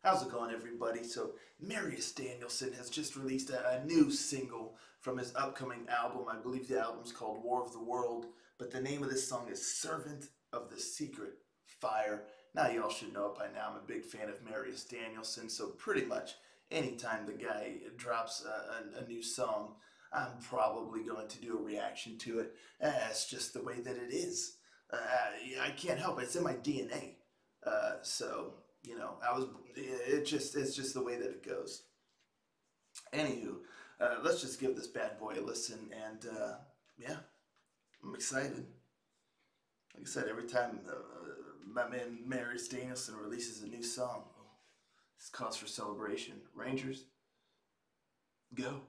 How's it going, everybody? So, Marius Danielsen has just released a new single from his upcoming album. I believe the album's called War of the World, but the name of this song is Servant of the Secret Fire. Now, y'all should know it by now. I'm a big fan of Marius Danielsen, so pretty much anytime the guy drops a new song, I'm probably going to do a reaction to it. It's just the way that it is. I can't help it. It's in my DNA. So, you know, it's just the way that it goes. Anywho, let's just give this bad boy a listen, and yeah, I'm excited. Like I said, every time my man Marius Danielsen releases a new song, it's cause for celebration. Rangers, go.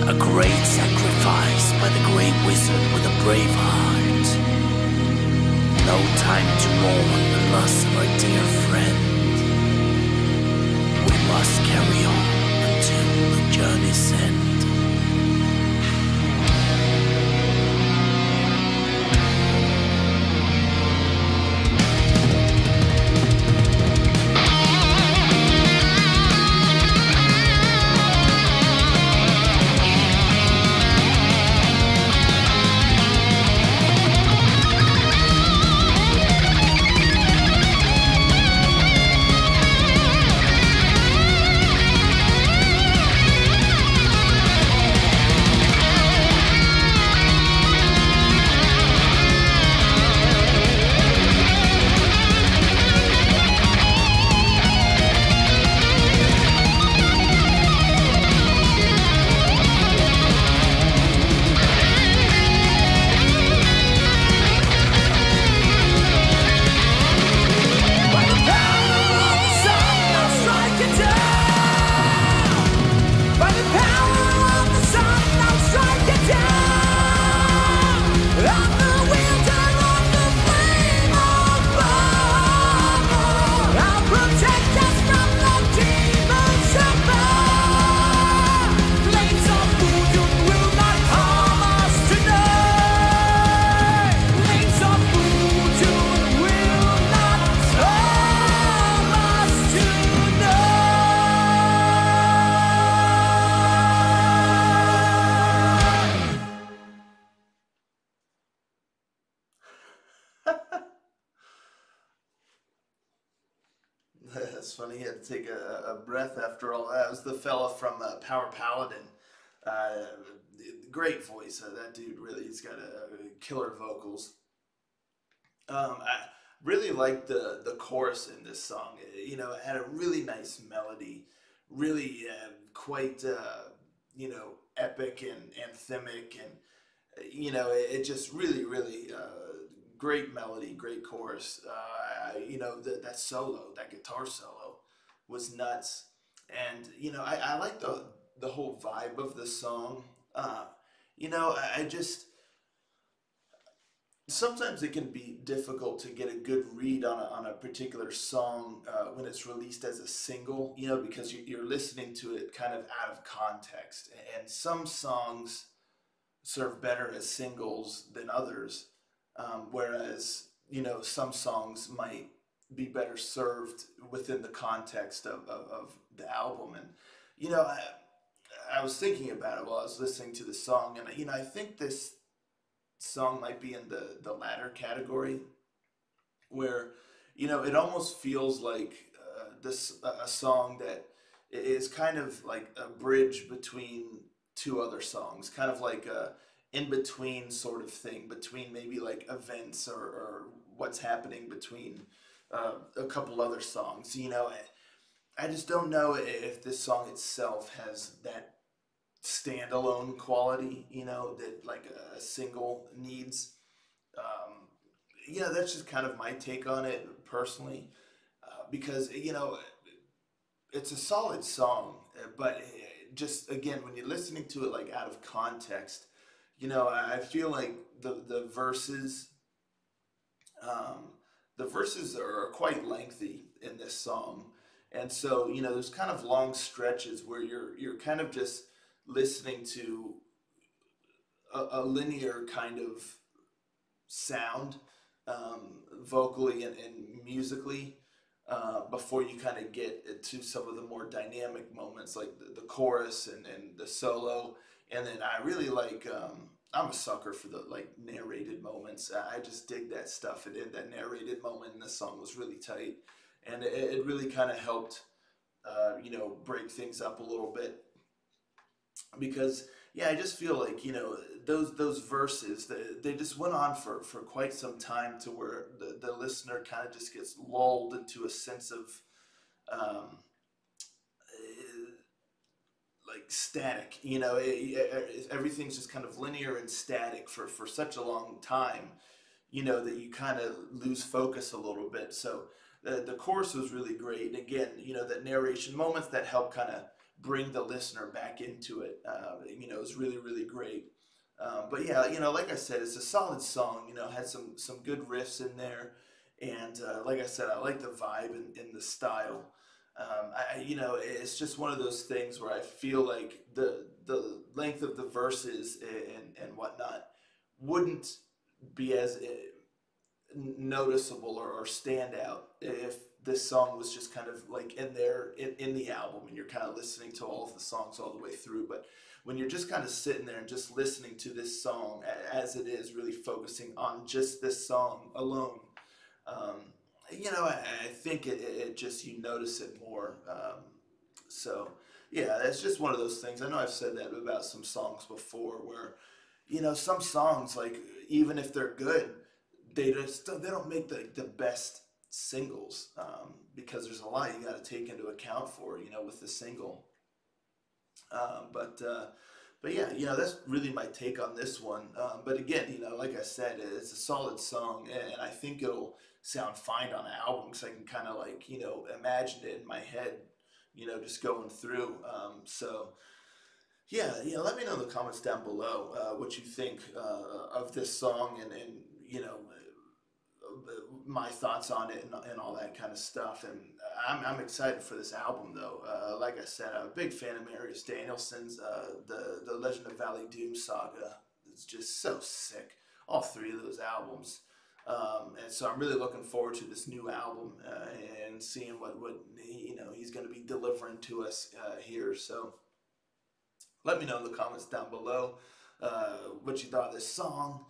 A great sacrifice by the great wizard with a brave heart. No time to mourn the loss of our dear friend. We must carry on until the journey's end. it's funny. He had to take a breath after all that. It was the fella from Power Paladin. Uh, Great voice. That dude really, he's got killer vocals. I really liked the chorus in this song. It had a really nice melody, really quite epic and anthemic, and it just really great melody, great chorus. That solo, that guitar solo, was nuts, and I like the whole vibe of the song. I just sometimes it can be difficult to get a good read on a particular song when it's released as a single, because you're listening to it kind of out of context. And some songs serve better as singles than others, whereas, some songs might be better served within the context of the album. And, I was thinking about it while I was listening to the song, and, I think this song might be in the latter category where it almost feels like this a song that is kind of like a bridge between two other songs, kind of like a in between sort of thing between maybe like events or what's happening between a couple other songs. I just don't know if this song itself has that standalone quality, that like a single needs. That's just kind of my take on it personally, because it's a solid song, but just again when you're listening to it like out of context, I feel like um, the verses are quite lengthy in this song, and so there's kind of long stretches where you're kind of just listening to a linear kind of sound, vocally and musically, before you kind of get to some of the more dynamic moments like the chorus and the solo. And then I really like, I'm a sucker for the like narrated moments. I just dig that stuff. And that narrated moment in the song was really tight. And it really kind of helped, break things up a little bit, because yeah, I just feel like those verses they just went on for quite some time, to where the listener kind of just gets lulled into a sense of um, like static. Everything's just kind of linear and static for such a long time, that you kind of lose focus a little bit. So the chorus was really great. And again, that narration moments that help kind of bring the listener back into it, is really great. But yeah, like I said, it's a solid song. Had some good riffs in there, and like I said, I like the vibe and the style. It's just one of those things where I feel like the length of the verses and whatnot wouldn't be as noticeable or stand out if this song was just kind of like in there in the album, and you're kind of listening to all of the songs all the way through. But when you're just kind of sitting there and just listening to this song as it is, really focusing on just this song alone, I think it just, you notice it more. So yeah, it's just one of those things. I know I've said that about some songs before, where some songs, like, even if they're good, they don't make the best singles, because there's a lot you got to take into account for with the single. But yeah, that's really my take on this one. But again, like I said, it's a solid song, and I think it'll sound fine on an album, because I can kind of like imagine it in my head, just going through. So yeah, let me know in the comments down below what you think of this song, and my thoughts on it, and all that kind of stuff. And I'm excited for this album, though. Like I said, I'm a big fan of Marius Danielsen's the Legend of Valley Doom saga. It's just so sick. All three of those albums. And so I'm really looking forward to this new album, and seeing what he's going to be delivering to us here. So let me know in the comments down below what you thought of this song.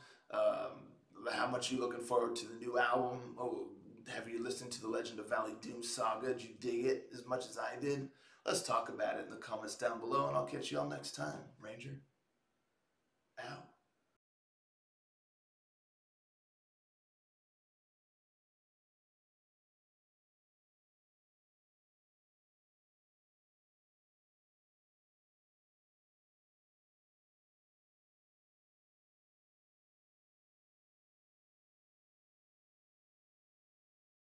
How much you looking forward to the new album? Oh, Have you listened to the Legend of Valley Doom saga? Did you dig it as much as I did? Let's talk about it in the comments down below, and I'll catch you all next time. Ranger, out.